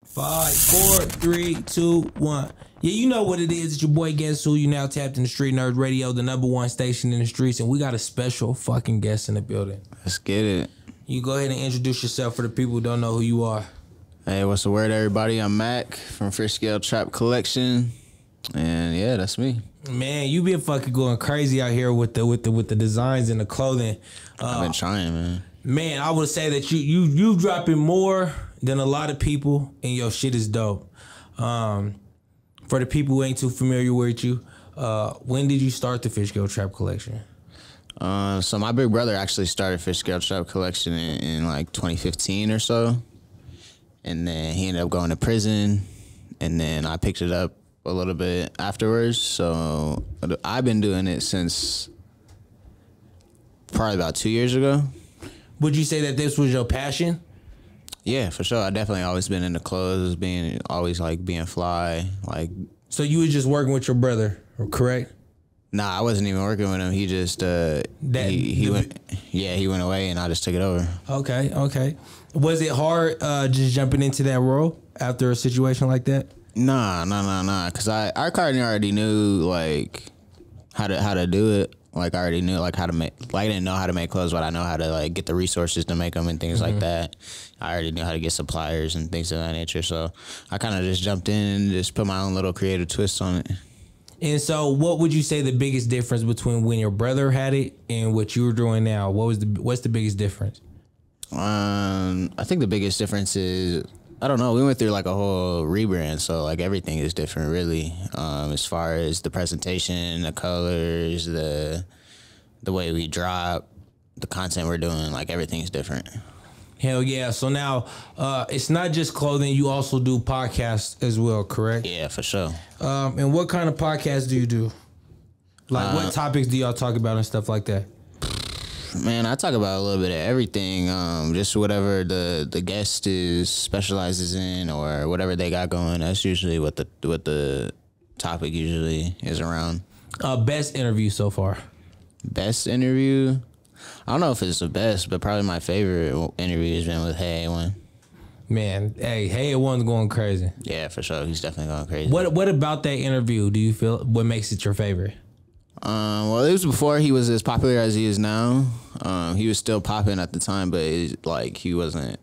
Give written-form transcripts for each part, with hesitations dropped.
5, 4, 3, 2, 1. Yeah, you know what it is. It's your boy Guess Who. You now tapped into Streetnerdz Radio, the #1 station in the streets, and we got a special fucking guest in the building. Let's get it. You go ahead and introduce yourself for the people who don't know who you are. Hey, what's the word, everybody? I'm Mac from Fishscale Trap Collection, and yeah, that's me. Man, you been fucking going crazy out here with the designs and the clothing. I've been trying, man. Man, I would say that you dropping more than a lot of people, and your shit is dope. For the people who ain't too familiar with you, when did you start the Fishscale Trap Collection? So my big brother actually started Fishscale Trap Collection in like 2015 or so, and then he ended up going to prison, and then I picked it up a little bit afterwards. So I've been doing it since probably about 2 years ago. Would you say that this was your passion? Yeah, for sure. I definitely always been into clothes, being fly. Like, so you was just working with your brother, correct? Nah, I wasn't even working with him. He just he went. Yeah, he went away, and I just took it over. Okay. Was it hard just jumping into that role after a situation like that? Nah. Cause I already knew like how to do it. Like I already knew like how to make. Like I didn't know how to make clothes, but I know how to like get the resources to make them and things like that. I already knew how to get suppliers and things of that nature. So I kind of just jumped in and just put my own little creative twist on it. And so, what would you say the biggest difference between when your brother had it and what you were doing now? What's the biggest difference? I think the biggest difference is, I don't know, we went through like a whole rebrand, so like everything is different really. As far as the presentation, the colors, the way we drop, the content we're doing, like everything's different. Hell yeah. So now it's not just clothing, you also do podcasts as well, correct? Yeah, for sure. And what kind of podcasts do you do? Like what topics do y'all talk about and stuff like that? Man, I talk about a little bit of everything. Just whatever the guest specializes in or whatever they got going. That's usually what the topic usually is around. Best interview so far? Best interview? I don't know if it's the best, but probably my favorite interview has been with Hey A1. Man, Hey A1's going crazy. Yeah, for sure. He's definitely going crazy. What about that interview do you feel, what makes it your favorite? Well, it was before he was as popular as he is now. He was still popping at the time, but he wasn't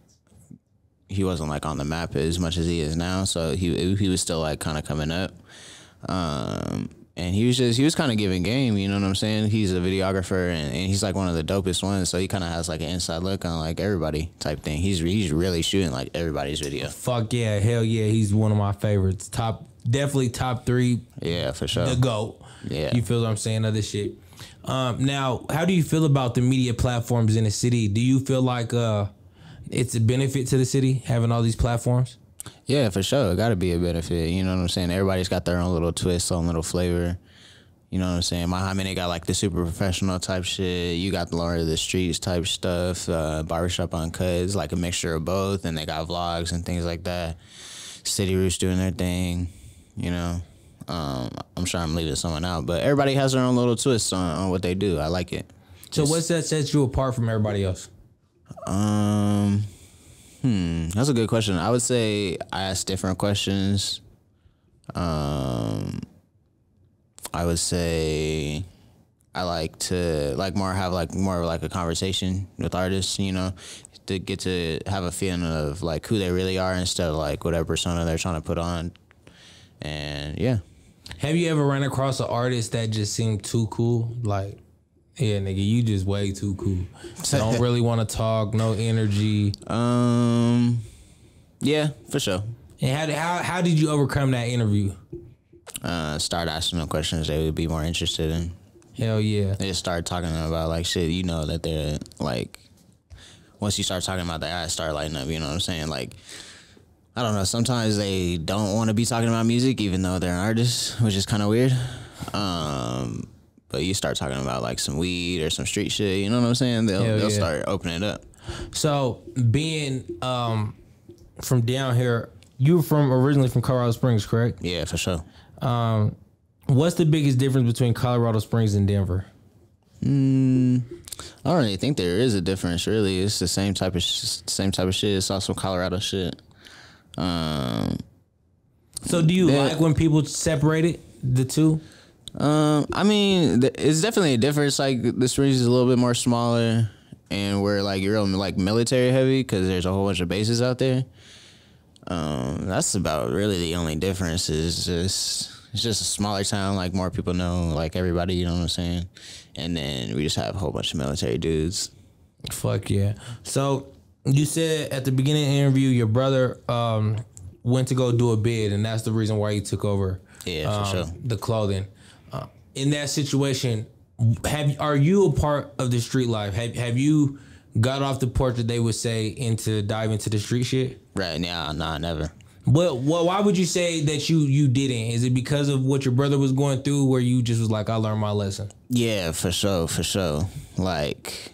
like on the map as much as he is now. So he was still like kind of coming up. And he was kind of giving game, you know what I'm saying? He's a videographer and he's like one of the dopest ones. So he kind of has like an inside look on like everybody type thing. He's really shooting like everybody's video. Fuck yeah, hell yeah, he's one of my favorites. Definitely top 3. Yeah, for sure. The GOAT. Yeah. You feel what I'm saying? Other shit. Now, how do you feel about the media platforms in the city? Do you feel like it's a benefit to the city having all these platforms? Yeah, for sure. It got to be a benefit. You know what I'm saying? Everybody's got their own little twist, own little flavor. You know what I'm saying? They got like the super professional type shit. You got the Lord of the Streets type stuff. Barbershop Uncut. It's like a mixture of both. And they got vlogs and things like that. City Roots doing their thing, you know. I'm sure I'm leaving someone out, but everybody has their own little twist on what they do. I like it. So what's that sets you apart from everybody else? That's a good question. I would say I ask different questions. I would say I like to have more of a conversation with artists, you know, to get to have a feeling of like who they really are instead of like whatever persona they're trying to put on. And yeah. Have you ever run across an artist that just seemed too cool? Like, yeah, nigga, you just way too cool. Don't really want to talk, no energy. Yeah, for sure. And how did you overcome that interview? Start asking them questions they would be more interested in. Hell yeah. They just start talking about like shit, you know, that they're like, once you start talking about their eyes start lighting up, you know what I'm saying? Like, I don't know, sometimes they don't want to be talking about music even though they're an artist, which is kind of weird. But you start talking about like some weed or some street shit, you know what I'm saying? They'll start opening it up. So being from down here, you were originally from Colorado Springs, correct? Yeah, for sure. What's the biggest difference between Colorado Springs and Denver? I don't really think there is a difference. Really, it's the same type of shit. It's also Colorado shit. I So do you like when people separate the two? I mean, it's definitely a difference. Like the Streetnerdz is a little bit more smaller, and we're like you're like military heavy because there's a whole bunch of bases out there. That's about really the only difference. Is just it's just a smaller town. Like more people know like everybody. You know what I'm saying? And then we just have a whole bunch of military dudes. Fuck yeah. So you said at the beginning of the interview your brother went to go do a bid, and that's the reason why he took over. Yeah, for sure. The clothing. In that situation, are you a part of the street life? Have you got off the porch that they would say into dive into the street shit? Right now, nah, never. But why would you say that you didn't? Is it because of what your brother was going through, where you just was like, I learned my lesson? Yeah, for sure. Like,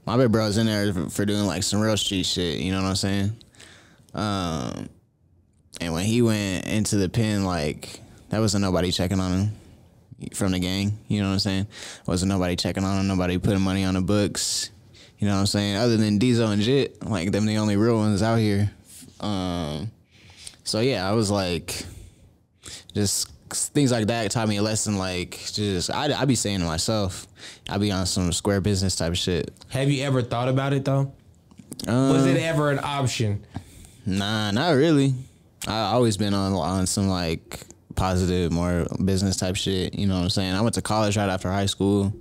my big bro's in there for doing like some real street shit. You know what I'm saying? And when he went into the pen, like, that wasn't nobody checking on him from the gang. You know what I'm saying? Wasn't nobody checking on him. Nobody putting money on the books. You know what I'm saying? Other than Diesel and Jit, like them the only real ones out here. So yeah, I was like, just things like that taught me a lesson. Like, just I be saying to myself, I be on some square business type of shit. Have you ever thought about it though? Was it ever an option? Nah, not really. I always been on some like positive, more business type shit. You know what I'm saying? I went to college right after high school,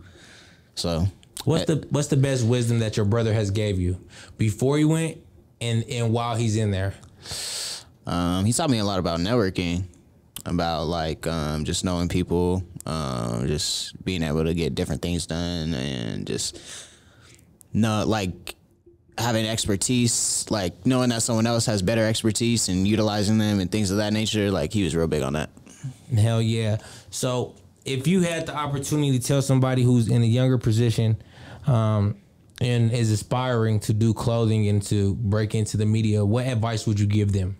so. What's the best wisdom that your brother has gave you before he went and while he's in there? He taught me a lot about networking, about like just knowing people, just being able to get different things done, and just like having expertise, like knowing that someone else has better expertise and utilizing them and things of that nature. Like he was real big on that. Hell yeah. So if you had the opportunity to tell somebody who's in a younger position and is aspiring to do clothing and to break into the media, what advice would you give them?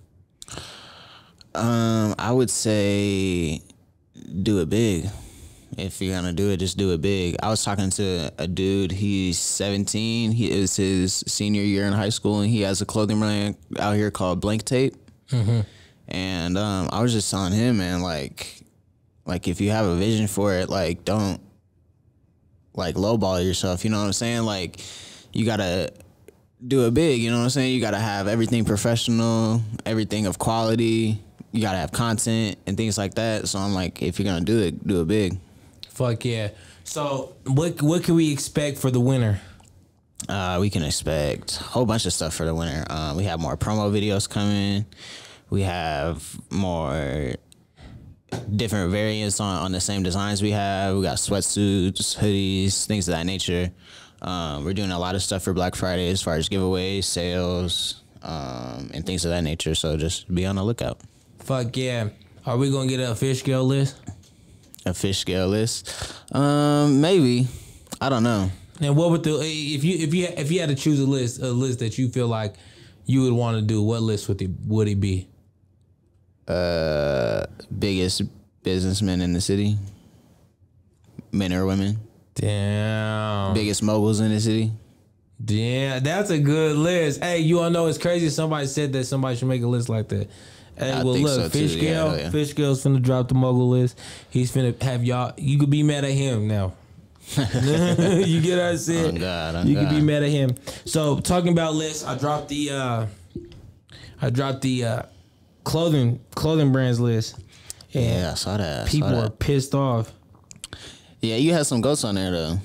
I would say do it big. If you're gonna do it, just do it big. I was talking to a dude, he's 17. He is his senior year in high school, and he has a clothing brand out here called Blank Tape. Mm-hmm. And I was just telling him, man, like if you have a vision for it, like don't like lowball yourself. You know what I'm saying? Like you gotta do it big. You know what I'm saying? You gotta have everything professional, everything of quality. You gotta have content and things like that. So I'm like, if you're gonna do it big. Fuck yeah. So what can we expect for the winter? We can expect a whole bunch of stuff for the winter. We have more promo videos coming. We have more different variants on the same designs we have. We got sweatsuits, hoodies, things of that nature. We're doing a lot of stuff for Black Friday as far as giveaways, sales, and things of that nature. So just be on the lookout. Fuck yeah. Are we gonna get a Fishscale list? A Fishscale list? Maybe. I don't know. And what would if you had to choose a list that you feel like you would want to do, what list would it be? Biggest businessmen in the city, men or women. Damn. Biggest moguls in the city. Yeah, that's a good list. Hey, you all know it's crazy. Somebody said that somebody should make a list like that. Hey, well, look, so Fishscale, yeah. Fishscale's finna drop the mogul list. He's finna have y'all. You could be mad at him now. You get what I said? You could be mad at him. So talking about lists, I dropped the clothing brands list. And yeah, I saw that. People are pissed off. Yeah, you had some goats on there though.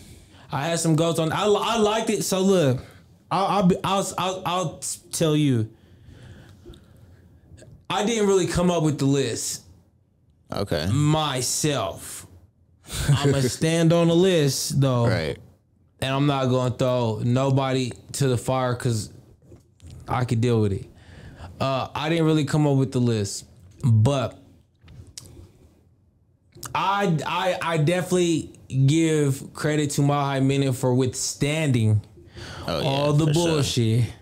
I had some goats on. I liked it. So look, I'll tell you. I didn't really come up with the list. Okay. Myself. I'm going to stand on the list, though. Right. And I'm not going to throw nobody to the fire because I could deal with it. I didn't really come up with the list. But I definitely give credit to Mile High Minute for withstanding all the bullshit. Sure.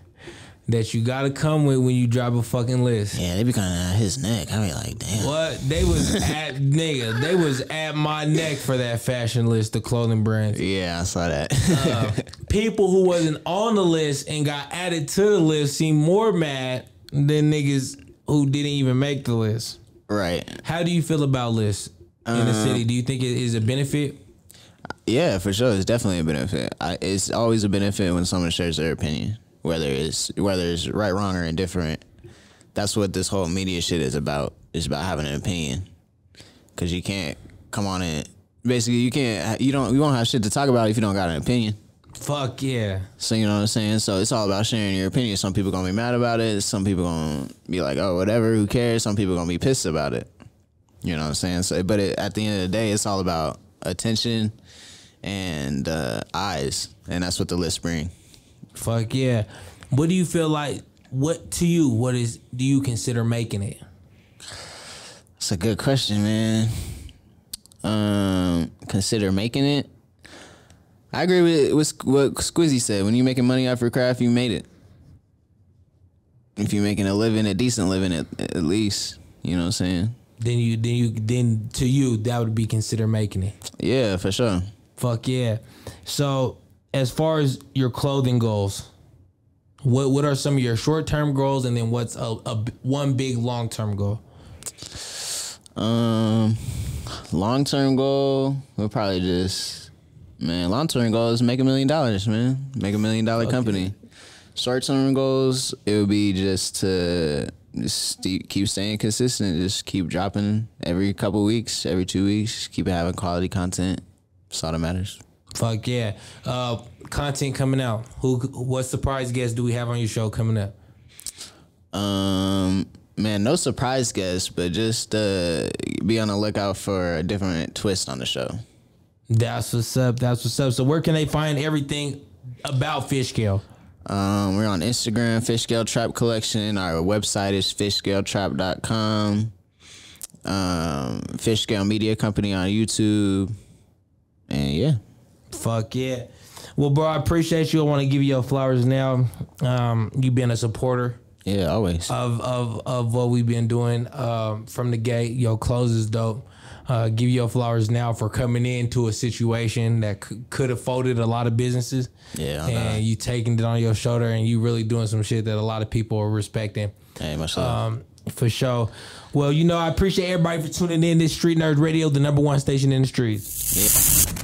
That you gotta come with when you drop a fucking list. Yeah, they be kind of at his neck. I be like, damn. What? They was at they was at my neck for that fashion list, the clothing brands. Yeah, I saw that. People who wasn't on the list and got added to the list seem more mad than niggas who didn't even make the list. Right. How do you feel about lists in the city? Do you think it is a benefit? Yeah, for sure. It's definitely a benefit. It's always a benefit when someone shares their opinion, whether it's right, wrong, or indifferent. That's what this whole media shit is about. It's about having an opinion, because you can't come on and basically you won't have shit to talk about if you don't got an opinion. Fuck yeah. So you know what I'm saying? So it's all about sharing your opinion. Some people gonna be mad about it. Some people gonna be like, oh, whatever, who cares? Some people gonna be pissed about it. You know what I'm saying? So, but at the end of the day, it's all about attention and eyes, and that's what the lists bring. Fuck yeah. What do you feel like? What do you consider making it? That's a good question, man. Consider making it. I agree with what Squizzy said. When you're making money off your craft, you made it. If you're making a living, a decent living at least, you know what I'm saying? Then to you, that would be considered making it. Yeah, for sure. Fuck yeah. So as far as your clothing goals, what are some of your short-term goals, and then what's a one big long-term goal? Long-term goal would probably long-term goal is make $1 million, man. Make $1 million company. Short-term goals, it would be just to keep staying consistent. Just keep dropping every couple weeks, every 2 weeks. Keep having quality content. That's all that matters. Fuck yeah. Content coming out. What surprise guests do we have on your show coming up? Man, no surprise guests, but just be on the lookout for a different twist on the show. That's what's up. So where can they find everything about Fishscale? We're on Instagram, Fishscale Trap Collection. Our website is fishscaletrap.com. Fishscale Media Company on YouTube. And yeah. Fuck yeah. Well, bro, I appreciate you. I want to give you your flowers now. You being a supporter. Yeah, always. Of what we've been doing from the gate. Your clothes is dope. Give you your flowers now for coming into a situation that could have folded a lot of businesses. Yeah, and you taking it on your shoulder, and you really doing some shit that a lot of people are respecting. Hey, much love. For sure. Well, I appreciate everybody for tuning in. This Street Nerd Radio, the #1 station in the streets. Yeah.